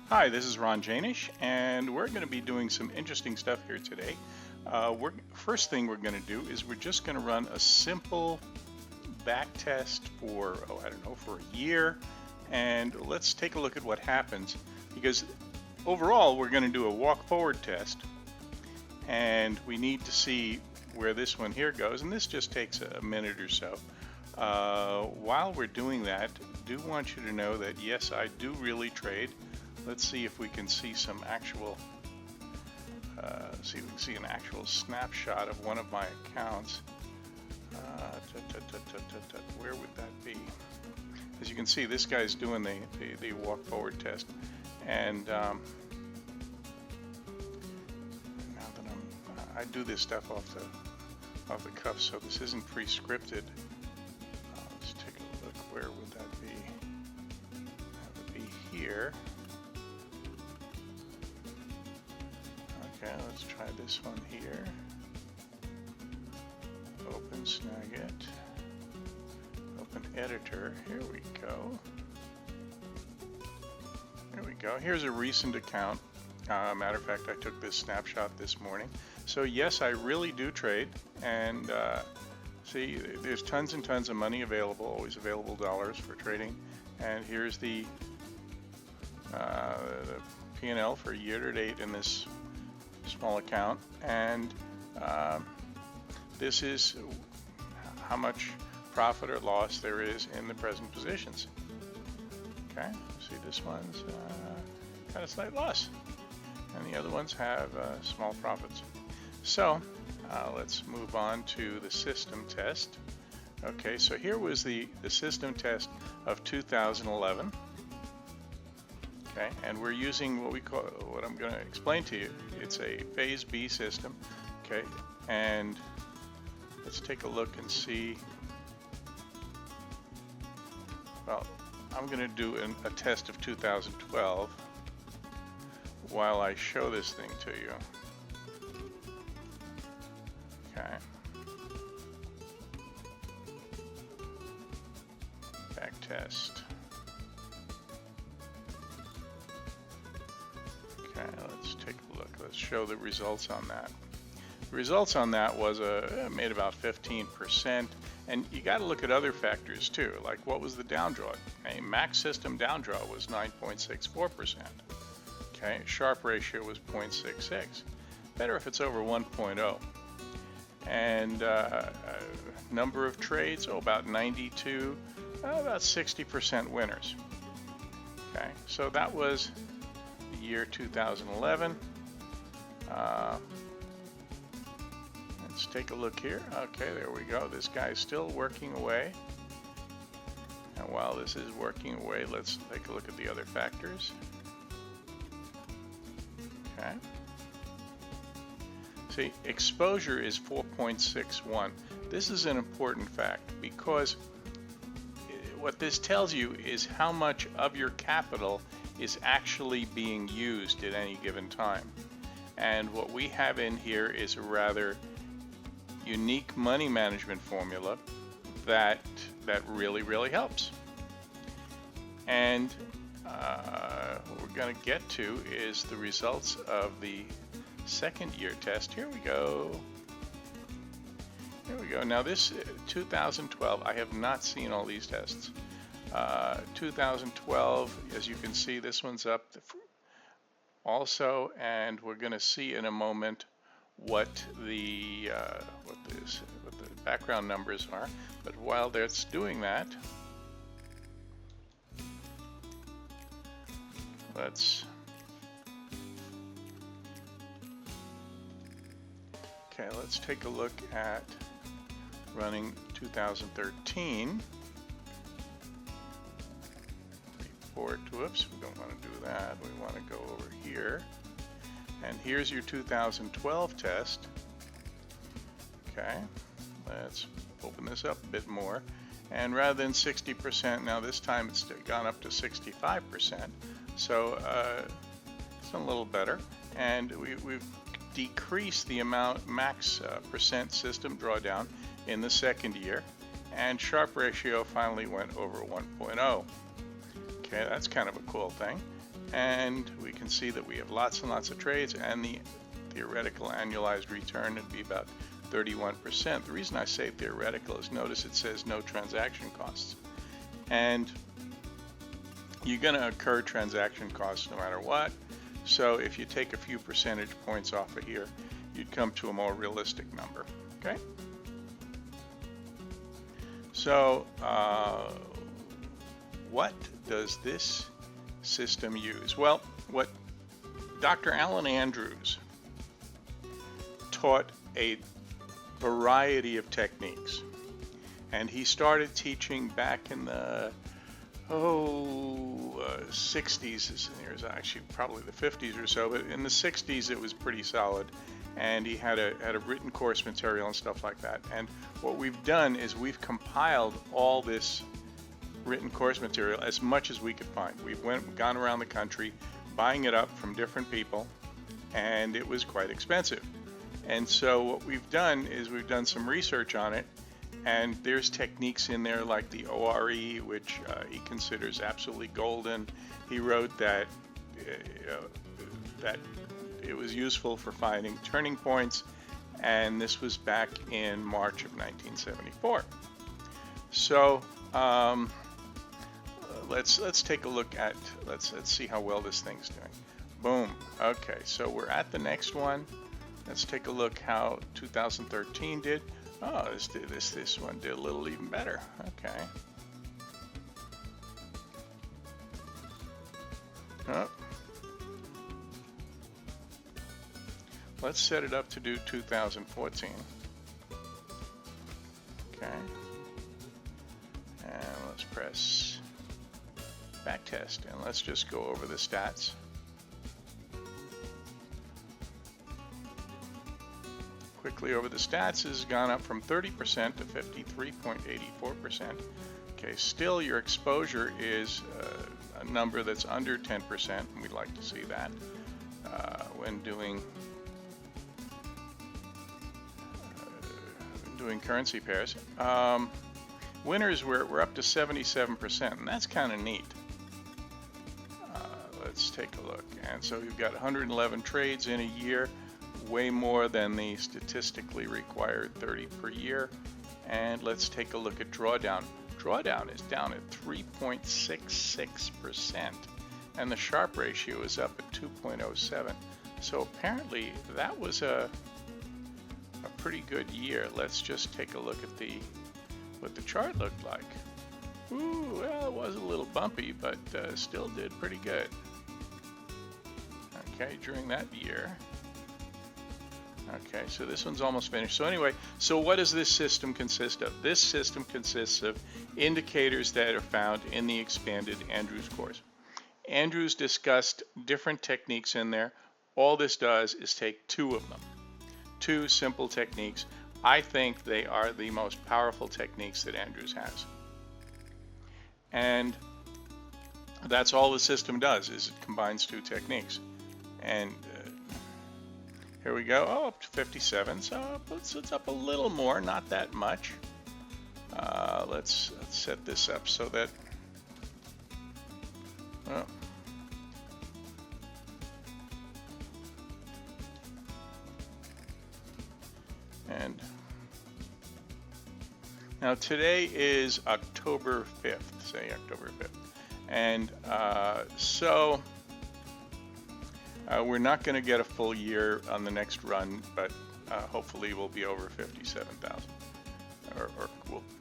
Hi, this is Ron Janish, and we're going to be doing some interesting stuff here today. First thing we're going to do is we're just going to run a simple back test for, I don't know, for a year, and let's take a look at what happens. Because overall, we're going to do a walk forward test, and we need to see where this one here goes, and this just takes a minute or so. While we're doing that, do want you to know that yes, I do really trade. Let's see if we can see some actual, see if we can see an actual snapshot of one of my accounts. Where would that be? As you can see, this guy's doing the walk forward test, and now that I do this stuff off the cuff, so this isn't pre-scripted. Let's take a look. Where would that be? That would be here. Okay, let's try this one here. Open Snagit. Open Editor. Here we go. There we go. Here's a recent account. Matter of fact, I took this snapshot this morning. So yes, I really do trade, and see, there's tons and tons of money available, always available dollars for trading. And here's the P&L for year to date in this small account, and this is how much profit or loss there is in the present positions. Okay, see, this one's got a slight loss, and the other ones have small profits. So let's move on to the system test. Okay, so here was the system test of 2011. Okay, and we're using what I'm going to explain to you. It's a phase B system. Okay, and let's take a look and see. Well, I'm going to do a test of 2012 while I show this thing to you. Okay. Back test. Okay, let's take a look. Let's show the results on that. The results on that was made about 15%, and you got to look at other factors too, like what was the downdraw? A max system downdraw was 9.64%. Okay, Sharpe ratio was 0.66. Better if it's over 1.0. And number of trades, about 92, about 60% winners. Okay, so that was the year 2011. Let's take a look here. Okay, there we go. This guy's still working away. And while this is working away, let's take a look at the other factors. Okay. See, exposure is 4.61. This is an important fact because what this tells you is how much of your capital is actually being used at any given time. And what we have in here is a rather unique money management formula that really helps. And what we're going to get to is the results of the second year test. Here we go. Here we go. Now this 2012, I have not seen all these tests. 2012, as you can see, this one's up also, and we're going to see in a moment what the background numbers are. But while that's doing that, let's take a look at running 2013. Whoops, we don't want to do that. We want to go over here. And here's your 2012 test. Okay, let's open this up a bit more. And rather than 60%, now this time it's gone up to 65%. So it's a little better. And we've decreased the amount max percent system drawdown in the second year. And Sharpe ratio finally went over 1.0. Okay, that's kind of a cool thing. And we can see that we have lots and lots of trades, and the theoretical annualized return would be about 31%. The reason I say theoretical is notice it says no transaction costs. And you're going to incur transaction costs no matter what. So if you take a few percentage points off of here, you'd come to a more realistic number. Okay? So what does this system use? Well, what Dr. Alan Andrews taught a variety of techniques, and he started teaching back in the 60s. It was actually probably the 50s or so, but in the 60s it was pretty solid, and he had a written course material and stuff like that. And what we've done is we've compiled all this written course material as much as we could find. We've gone around the country buying it up from different people, and it was quite expensive. And so what we've done is we've done some research on it, and there's techniques in there like the ORE, which he considers absolutely golden. He wrote that that it was useful for finding turning points, and this was back in March of 1974. So let's take a look at let's see how well this thing's doing. Boom. Okay, so we're at the next one. Let's take a look how 2013 did. Oh, this one did a little even better. Okay. Oh. Let's set it up to do 2014. Okay. And let's press backtest, and let's just go over the stats. Quickly over the stats has gone up from 30% to 53.84%. Okay, still your exposure is a number that's under 10%, and we'd like to see that when doing currency pairs. Winners, we're up to 77%, and that's kind of neat. Let's take a look. And so you've got 111 trades in a year, way more than the statistically required 30 per year. And let's take a look at drawdown. Drawdown is down at 3.66%, and the Sharpe ratio is up at 2.07. So apparently that was a pretty good year. Let's just take a look at what the chart looked like. Ooh, well, it was a little bumpy, but still did pretty good. Okay, during that year. Okay, so this one's almost finished. So anyway, so what does this system consist of? This system consists of indicators that are found in the expanded Andrews course. Andrews discussed different techniques in there. All this does is take two of them. Two simple techniques. I think they are the most powerful techniques that Andrews has. And that's all the system does, is it combines two techniques. And here we go. Oh, up to 57. So it's up a little more, not that much. Let's set this up so that. Oh. And now today is October 5th. Say October 5th, and so. We're not going to get a full year on the next run, but hopefully we'll be over 57,000, or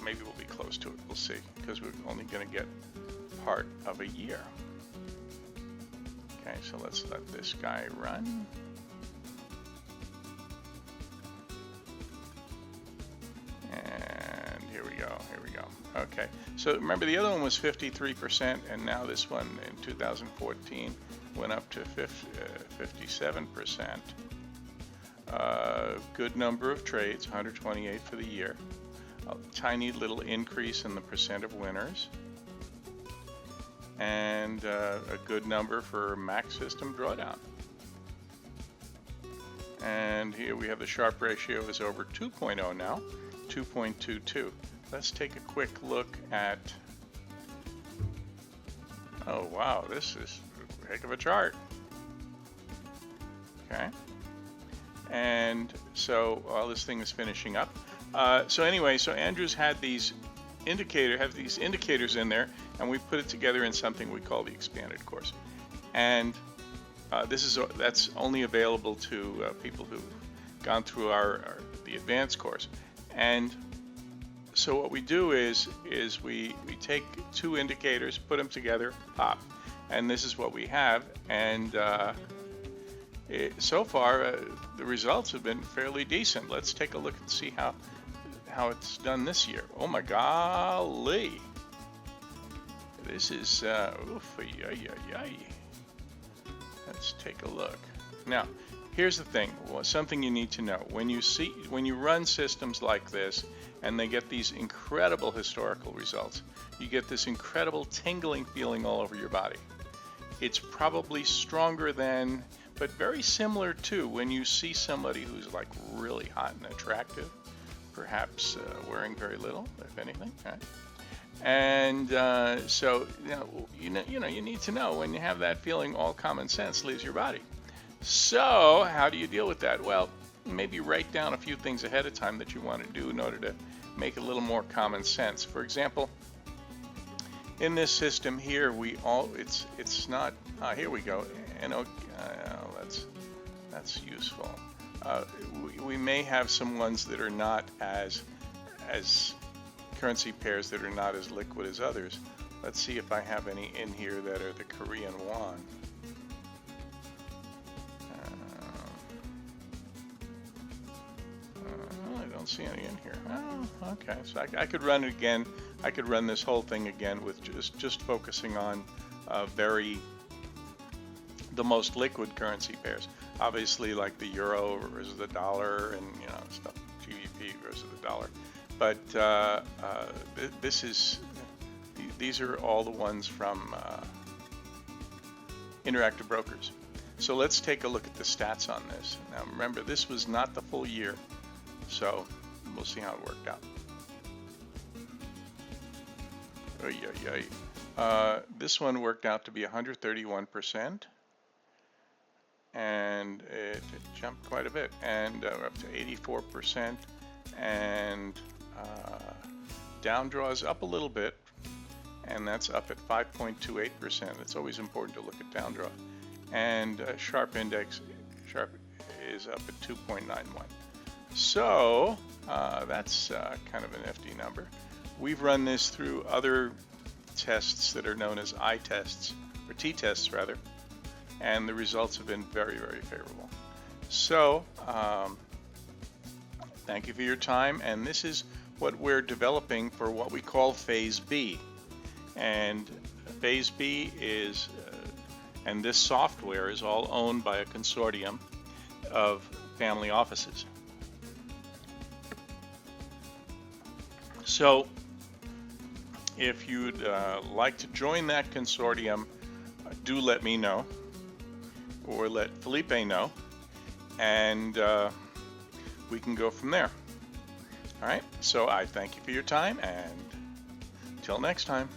maybe we'll be close to it. We'll see, because we're only going to get part of a year. Okay, so let's let this guy run. And here we go. Okay, so remember the other one was 53%, and now this one in 2014 went up to 57%. Good number of trades, 128 for the year. A tiny little increase in the percent of winners. And a good number for max system drawdown. And here we have the Sharpe ratio is over 2.0 now, 2.22. Let's take a quick look at, oh wow, this is heck of a chart. Okay. And so while this thing is finishing up, so anyway, so Andrew's had these indicators in there, and we put it together in something we call the expanded course. And that's only available to people who've gone through the advanced course. And so what we do is we take two indicators, put them together, pop, and this is what we have. And so far, the results have been fairly decent. Let's take a look and see how it's done this year. Oh my golly! This is oof, Let's take a look. Now, here's the thing. Well, something you need to know: when you run systems like this, and they get these incredible historical results, you get this incredible tingling feeling all over your body. It's probably stronger than, but very similar to, when you see somebody who's like really hot and attractive, perhaps wearing very little, if anything. Right? And so you need to know, when you have that feeling, all common sense leaves your body. So how do you deal with that? Well, maybe write down a few things ahead of time that you want to do in order to make a little more common sense. For example, in this system here, it's not. Here we go. That's useful. We may have some ones that are not as currency pairs that are not as liquid as others. Let's see if I have any in here that are the Korean won. I don't see any in here. Oh, okay. So I could run it again. I could run this whole thing again with just focusing on the most liquid currency pairs. Obviously, like the euro versus the dollar, and stuff, GBP versus the dollar. But these are all the ones from Interactive Brokers. So let's take a look at the stats on this. Now remember, this was not the full year, so we'll see how it worked out. This one worked out to be 131%, and it jumped quite a bit, and up to 84%, and down draws up a little bit, and that's up at 5.28%. It's always important to look at down draw. And Sharp index, Sharp is up at 2.91. So that's kind of a nifty number. We've run this through other tests that are known as I-tests, or T-tests rather, and the results have been very, very favorable. So thank you for your time, and this is what we're developing for what we call Phase B. And Phase B is, and this software is all owned by a consortium of family offices. So if you'd like to join that consortium, do let me know, or let Felipe know, and we can go from there. All right, so I thank you for your time, and till next time.